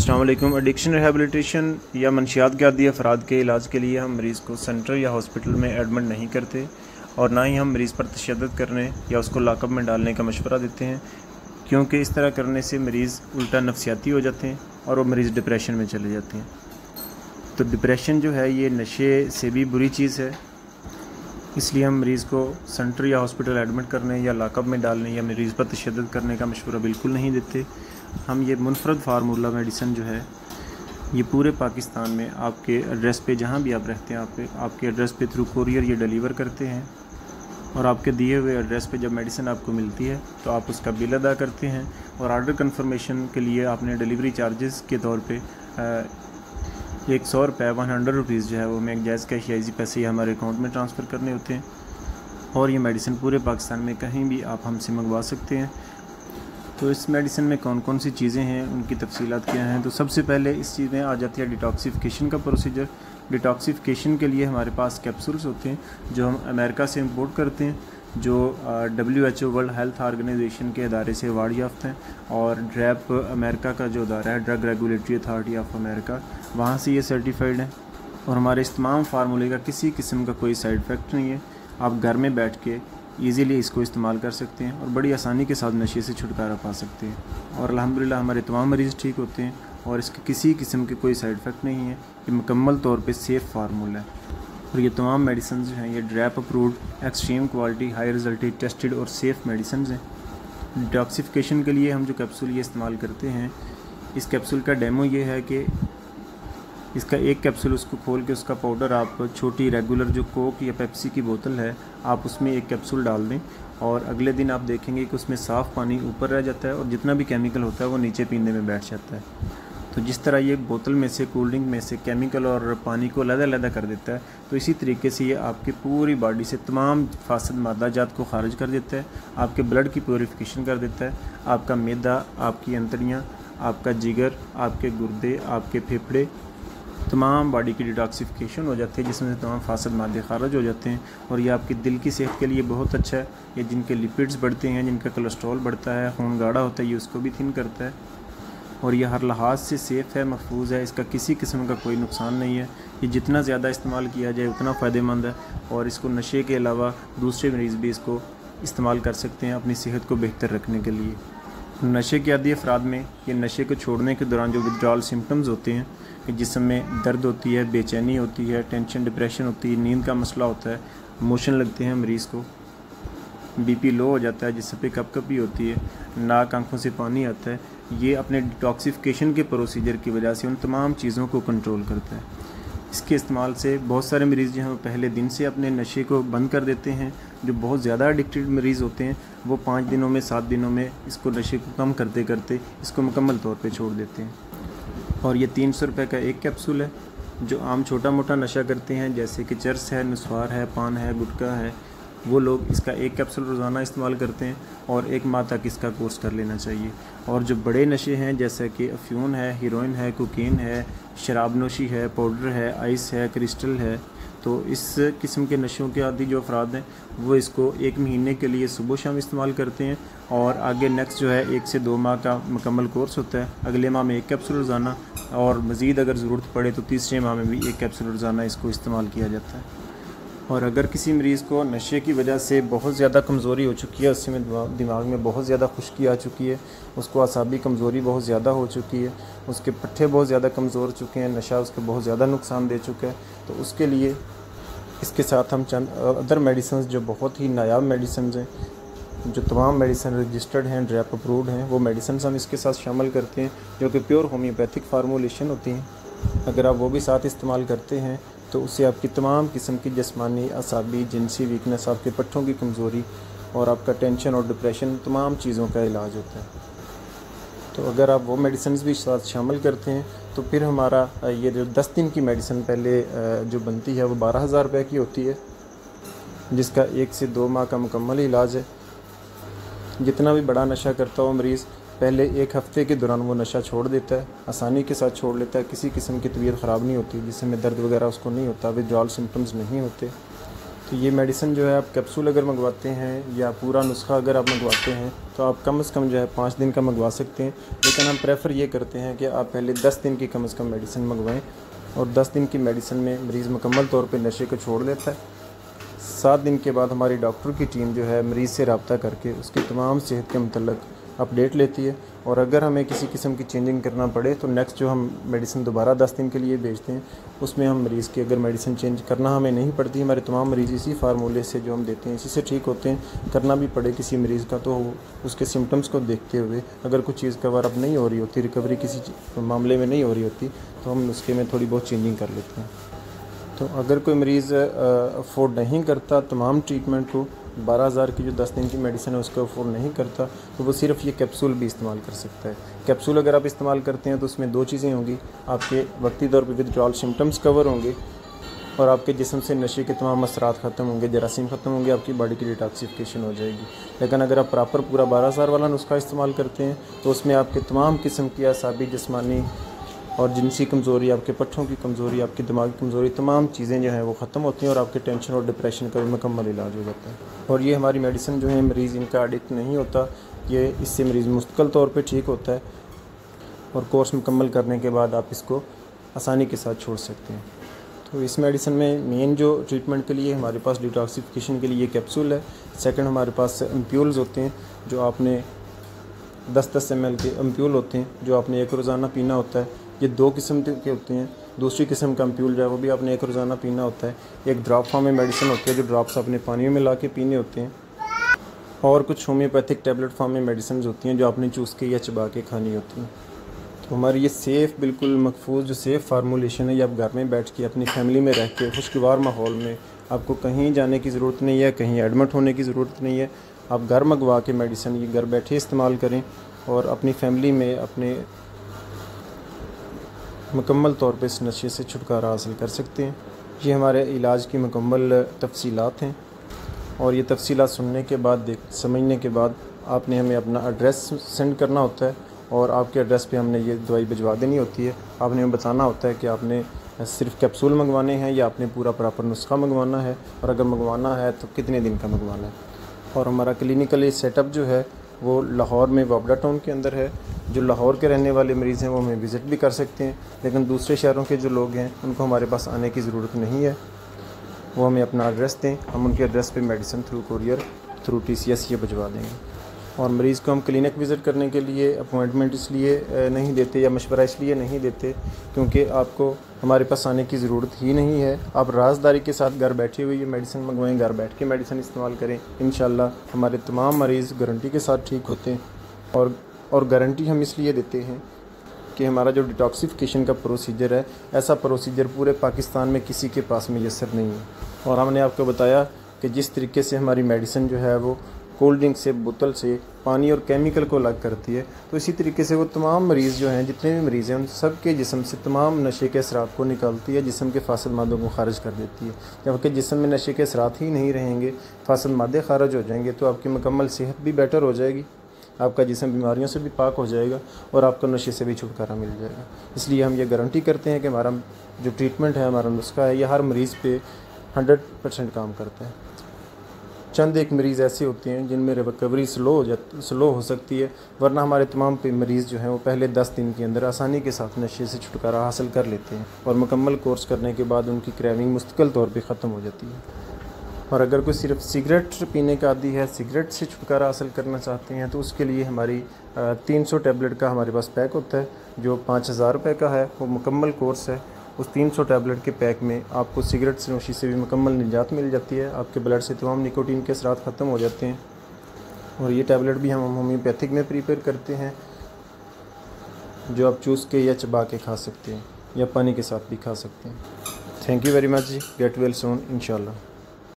अस्सलाम वालेकुम। Addiction rehabilitation या मनशियात के आदी अफराद के इलाज के लिए हम मरीज़ को सेंटर या हॉस्पिटल में एडमिट नहीं करते और ना ही हम मरीज़ पर तशद्दुद करने या उसको लॉकअप में डालने का मशवरा देते हैं, क्योंकि इस तरह करने से मरीज़ उल्टा नफसियाती हो जाते हैं और वो मरीज़ डिप्रेशन में चले जाते हैं। तो डिप्रेशन जो है ये नशे से भी बुरी चीज़ है, इसलिए हम मरीज़ को सेंटर या हॉस्पिटल एडमिट करने या लॉकअप में डालने या मरीज़ पर तशद्दुद करने का मशवरा बिल्कुल नहीं देते। हम ये मुनफरद फार्मूला मेडिसिन जो है ये पूरे पाकिस्तान में आपके एड्रेस पे जहाँ भी आप रहते हैं आपके एड्रेस पे थ्रू कोरियर ये डिलीवर करते हैं और आपके दिए हुए एड्रेस पे जब मेडिसिन आपको मिलती है तो आप उसका बिल अदा करते हैं और ऑर्डर कंफर्मेशन के लिए आपने डिलीवरी चार्जेस के तौर पे 100 रुपये 100 रुपीज़ जो है वो हमें एक जायज़ कैशियाजी पैसे हमारे अकाउंट में ट्रांसफ़र करने होते हैं और ये मेडिसिन पूरे पाकिस्तान में कहीं भी आप हमसे मंगवा सकते हैं। तो इस मेडिसिन में कौन कौन सी चीज़ें हैं, उनकी तफसीलात क्या हैं। तो सबसे पहले इस चीज़ में आ जाती है डिटॉक्सिफिकेशन का प्रोसीजर। डिटॉक्सिफिकेशन के लिए हमारे पास कैप्सूल्स होते हैं जो हम अमेरिका से इंपोर्ट करते हैं, जो WHO वर्ल्ड हेल्थ ऑर्गेनाइजेशन के अदारे से अवार्ड याफ्त हैं और ड्रैप अमेरिका का जो अदारा है drug regulatory authority of America, वहाँ से ये सर्टिफाइड है और हमारे इस तमाम फार्मूले का किसी किस्म का कोई साइड इफ़ेक्ट नहीं है। आप घर में बैठ के ईज़िली इसको इस्तेमाल कर सकते हैं और बड़ी आसानी के साथ नशे से छुटकारा पा सकते हैं और अल्हम्दुलिल्लाह हमारे तमाम मरीज़ ठीक होते हैं और इसके किसी किस्म के कोई साइड इफ़ेक्ट नहीं है। ये मुकम्मल तौर पे सेफ़ फार्मूला है और ये तमाम मेडिसिन जो हैं ये DRAP approved, extreme quality, high resulted, tested और सेफ़ मेडिसिन हैं। डिटॉक्सिफिकेशन के लिए हम जो कैप्सूल ये इस्तेमाल करते हैं, इस कैप्सूल का डेमो ये है कि इसका एक कैप्सूल उसको खोल के उसका पाउडर आप छोटी रेगुलर जो कोक या पेप्सी की बोतल है आप उसमें एक कैप्सूल डाल दें और अगले दिन आप देखेंगे कि उसमें साफ़ पानी ऊपर रह जाता है और जितना भी केमिकल होता है वो नीचे पीने में बैठ जाता है। तो जिस तरह ये बोतल में से, कोल्ड ड्रिंक में से केमिकल और पानी को अलग-अलग कर देता है, तो इसी तरीके से ये आपकी पूरी बॉडी से तमाम फासिद मादाजात को खारिज कर देता है, आपके ब्लड की प्योरीफिकेशन कर देता है, आपका मैदा, आपकी अंतड़ियाँ, आपका जिगर, आपके गुर्दे, आपके फेफड़े, तमाम बॉडी की डिटॉक्सिफिकेशन हो जाती है, जिसमें से तमाम फासिद मादे खारिज हो जाते हैं और ये आपकी दिल की सेहत के लिए बहुत अच्छा है। ये जिनके लिपिड्स बढ़ते हैं, जिनका कोलेस्ट्रॉल बढ़ता है, खून गाढ़ा होता है, ये उसको भी थिन करता है और ये हर लिहाज से सेफ़ है, महफूज है, इसका किसी किस्म का कोई नुकसान नहीं है। ये जितना ज़्यादा इस्तेमाल किया जाए उतना फ़ायदेमंद है और इसको नशे के अलावा दूसरे मरीज़ भी इसको इस्तेमाल कर सकते हैं अपनी सेहत को बेहतर रखने के लिए। नशे के आदी अफराद में ये नशे को छोड़ने के दौरान जो विथड्रॉल सिम्टम्स होते हैं कि जिसमें दर्द होती है, बेचैनी होती है, टेंशन, डिप्रेशन होती है, नींद का मसला होता है, मोशन लगते हैं मरीज़ को, BP लो हो जाता है जिससे पे कपकपी होती है, नाक आंखों से पानी आता है, ये अपने डिटॉक्सिफिकेशन के प्रोसीजर की वजह से उन तमाम चीज़ों को कंट्रोल करता है। इसके इस्तेमाल से बहुत सारे मरीज़ जो हैं वो पहले दिन से अपने नशे को बंद कर देते हैं। जो बहुत ज़्यादा एडिक्टेड मरीज़ होते हैं वो 5 दिनों में 7 दिनों में इसको नशे को कम करते करते इसको मुकम्मल तौर पे छोड़ देते हैं। और ये 300 रुपये का एक कैप्सूल है। जो आम छोटा मोटा नशा करते हैं जैसे कि चरस है, नस्वार है, पान है, गुटखा है, वो लोग इसका एक कैप्सूल रोज़ाना इस्तेमाल करते हैं और 1 माह तक इसका कोर्स कर लेना चाहिए। और जो बड़े नशे हैं जैसे कि अफ्यून है, हीरोइन है, कोकीन है, शराब नोशी है, पाउडर है, आइस है, क्रिस्टल है, तो इस किस्म के नशों के आदि जो अफराद हैं वो इसको 1 महीने के लिए सुबह शाम इस्तेमाल करते हैं और आगे नेक्स्ट जो है 1 से 2 माह का मुकम्मल कोर्स होता है। अगले माह में 1 कैप्सूल रोज़ाना और मज़ीद अगर ज़रूरत पड़े तो तीसरे माह में भी 1 कैप्सूल रोज़ाना इसको इस्तेमाल किया जाता है। और अगर किसी मरीज़ को नशे की वजह से बहुत ज़्यादा कमज़ोरी हो चुकी है, उसमें दिमाग में बहुत ज़्यादा खुश्की आ चुकी है, उसको असाबी कमज़ोरी बहुत ज़्यादा हो चुकी है, उसके पट्टे बहुत ज़्यादा कमज़ोर चुके हैं, नशा उसको बहुत ज़्यादा नुकसान दे चुका है, तो उसके लिए इसके साथ हम चंद अदर मेडिसिन जो बहुत ही नायाब मेडिसिन हैं, जो तमाम मेडिसिन रजिस्टर्ड हैं, ड्रैप अप्रूव्ड हैं, वो मेडिसिन हम इसके साथ शामिल करते हैं जो कि प्योर होम्योपैथिक फार्मूलेशन होती हैं। अगर आप वो भी साथ इस्तेमाल करते हैं तो उससे आपकी तमाम किस्म की जिस्मानी, असाबी, जिनसी वीकनेस, आपके पट्टों की कमज़ोरी और आपका टेंशन और डिप्रेशन, तमाम चीज़ों का इलाज होता है। तो अगर आप वो मेडिसिन भी साथ शामिल करते हैं तो फिर हमारा ये जो 10 दिन की मेडिसिन पहले जो बनती है वो 12,000 रुपये की होती है, जिसका 1 से 2 माह का मुकम्मल इलाज है। जितना भी बड़ा नशा करता हो मरीज़ पहले 1 हफ़्ते के दौरान वो नशा छोड़ देता है, आसानी के साथ छोड़ लेता है, किसी किस्म की तबीयत ख़राब नहीं होती, जिसमें दर्द वगैरह उसको नहीं होता, विथड्रॉल सिम्टम्स नहीं होते। तो ये मेडिसिन जो है आप कैप्सूल अगर मंगवाते हैं या पूरा नुस्खा अगर आप मंगवाते हैं तो आप कम से कम जो है 5 दिन का मंगवा सकते हैं, लेकिन हम प्रेफर ये करते हैं कि आप पहले 10 दिन की कम से कम मेडिसिन मंगवाएं। और 10 दिन की मेडिसिन में मरीज़ मुकम्मल तौर पे नशे को छोड़ देता है। 7 दिन के बाद हमारी डॉक्टर की टीम जो है मरीज़ से रब्ता करके उसकी तमाम सेहत के मतलब अपडेट लेती है, और अगर हमें किसी किस्म की चेंजिंग करना पड़े तो नेक्स्ट जो हम मेडिसिन दोबारा 10 दिन के लिए भेजते हैं उसमें हम मरीज़ की अगर मेडिसिन चेंज करना हमें नहीं पड़ती। हमारे तमाम मरीज़ इसी फार्मूले से जो हम देते हैं इसी से ठीक होते हैं। करना भी पड़े किसी मरीज़ का तो उसके सिम्टम्स को देखते हुए अगर कुछ चीज़ कवर अप नहीं हो रही होती, रिकवरी किसी मामले में नहीं हो रही होती, तो हम उसके में थोड़ी बहुत चेंजिंग कर लेते हैं। तो अगर कोई मरीज़ अफोर्ड नहीं करता तमाम ट्रीटमेंट को, 12,000 की जो 10 दिन की मेडिसिन है उसको अफोर्ड नहीं करता, तो वो सिर्फ ये कैप्सूल भी इस्तेमाल कर सकता है। कैप्सूल अगर आप इस्तेमाल करते हैं तो उसमें 2 चीज़ें होंगी, आपके वक्ती तौर पे विथड्रॉल सिम्टम्स कवर होंगे और आपके जिस्म से नशे के तमाम असरात ख़त्म होंगे, जरासीम ख़त्म होंगे, आपकी बॉडी की डिटॉक्सिफिकेशन हो जाएगी। लेकिन अगर आप प्रॉपर पूरा 12,000 वाला नुस्खा इस्तेमाल करते हैं तो उसमें आपके तमाम किस्म की असाबी, जिस्मानी और जिनसी कमज़ोरी, आपके पट्ठों की कमज़ोरी, आपकी दिमागी कमज़ोरी, तमाम चीज़ें जो हैं वो ख़त्म होती हैं और आपके टेंशन और डिप्रेशन का भी मुकम्मल इलाज हो जाता है। और ये हमारी मेडिसिन जो है मरीज़ इनका एडिक्ट नहीं होता, ये इससे मरीज़ मुस्तकिल तौर पे ठीक होता है और कोर्स मुकम्मल करने के बाद आप इसको आसानी के साथ छोड़ सकते हैं। तो इस मेडिसिन में मेन जो ट्रीटमेंट के लिए हमारे पास डिटॉक्सिफिकेशन के लिए कैप्सूल है। सेकंड हमारे पास एम्प्यूल्स होते हैं जो आपने 10-10 ml के एम्प्यूल होते हैं जो आपने एक रोज़ाना पीना होता है। ये 2 किस्म के होते हैं। दूसरी किस्म का एम्प्यूल जो है वो भी आपने एक रोज़ाना पीना होता है। एक ड्रॉप फॉर्म में मेडिसिन होती है जो ड्रॉप्स अपने पानी में मिला के पीने होते हैं, और कुछ होम्योपैथिक टैबलेट फॉर्म में मेडिसिन होती हैं जो आपने चूस के या चबा के खानी होती हैं। तो हमारी ये सेफ़, बिल्कुल महफूज जो सेफ़ फार्मूलेशन है, ये आप घर में बैठ के अपनी फैमिली में रह के खुशगवार माहौल में, आपको कहीं जाने की ज़रूरत नहीं है, कहीं एडमिट होने की ज़रूरत नहीं है। आप घर मंगवा के मेडिसिन ये घर बैठे इस्तेमाल करें और अपनी फैमिली में अपने मुकम्मल तौर पे इस नशे से छुटकारा हासिल कर सकते हैं। ये हमारे इलाज की मुकम्मल तफसीलात हैं, और ये तफसीलात सुनने के बाद, समझने के बाद आपने हमें अपना एड्रेस सेंड करना होता है और आपके एड्रेस पे हमने ये दवाई भिजवा देनी होती है। आपने हमें बताना होता है कि आपने सिर्फ कैप्सूल मंगवाने हैं या आपने पूरा प्रॉपर नुस्खा मंगवाना है, और अगर मंगवाना है तो कितने दिन का मंगवाना है। और हमारा क्लिनिकल सेटअप जो है वो लाहौर में वाबड़ा टाउन के अंदर है। जो लाहौर के रहने वाले मरीज़ हैं वो हमें विज़िट भी कर सकते हैं, लेकिन दूसरे शहरों के जो लोग हैं उनको हमारे पास आने की ज़रूरत नहीं है। वो हमें अपना एड्रेस दें, हम उनके एड्रेस पे medicine through courier, through TCS ये भिजवा देंगे। और मरीज़ को हम क्लिनिक विज़िट करने के लिए अपॉइंटमेंट इसलिए नहीं देते या मशवरा इसलिए नहीं देते क्योंकि आपको हमारे पास आने की ज़रूरत ही नहीं है। आप राज़दारी के साथ घर बैठे हुए ये मेडिसिन मंगवाएं, घर बैठ के मेडिसिन इस्तेमाल करें। इंशाल्लाह हमारे तमाम मरीज़ गारंटी के साथ ठीक होते हैं। और गारंटी हम इसलिए देते हैं कि हमारा जो डिटॉक्सिफिकेशन का प्रोसीजर है, ऐसा प्रोसीजर पूरे पाकिस्तान में किसी के पास मुयस्सर नहीं है। और हमने आपको बताया कि जिस तरीके से हमारी मेडिसिन जो है वो कोल्ड ड्रिंक से, बोतल से, पानी और केमिकल को अलग करती है, तो इसी तरीके से वो तमाम मरीज़ जो हैं, जितने भी मरीज़ हैं, उन सब के जिस्म से तमाम नशे के असरात को निकालती है, जिस्म के फासिद मादों को खारिज कर देती है। जबकि जिस्म में नशे के असरात ही नहीं रहेंगे, फासिद मादे खारिज हो जाएंगे, तो आपकी मुकम्मल सेहत भी बेटर हो जाएगी, आपका जिस्म बीमारियों से भी पाक हो जाएगा और आपको नशे से भी छुटकारा मिल जाएगा। इसलिए हम ये गारंटी करते हैं कि हमारा जो ट्रीटमेंट है, हमारा नुस्खा है, यह हर मरीज़ पे 100% काम करता है। चंद एक मरीज़ ऐसे होते हैं जिनमें रिकवरी स्लो हो सकती है, वरना हमारे तमाम मरीज़ जो हैं वो पहले 10 दिन के अंदर आसानी के साथ नशे से छुटकारा हासिल कर लेते हैं और मुकम्मल कोर्स करने के बाद उनकी क्रेविंग मुस्तकिल तौर पे ख़त्म हो जाती है। और अगर कोई सिर्फ सिगरेट पीने का आदी है, सिगरेट से छुटकारा हासिल करना चाहते हैं, तो उसके लिए हमारी 300 टैबलेट का हमारे पास पैक होता है जो 5,000 रुपये का है। वो मुकम्मल कोर्स है। उस 300 टैबलेट के पैक में आपको सिगरेट से नोशी से भी मुकम्मल निजात मिल जाती है, आपके ब्लड से तमाम निकोटीन के असरात ख़त्म हो जाते हैं। और ये टैबलेट भी हम होम्योपैथिक में प्रिपेयर करते हैं, जो आप चूस के या चबा के खा सकते हैं या पानी के साथ भी खा सकते हैं। थैंक यू वेरी मच जी। गेट वेल सून इंशाल्लाह।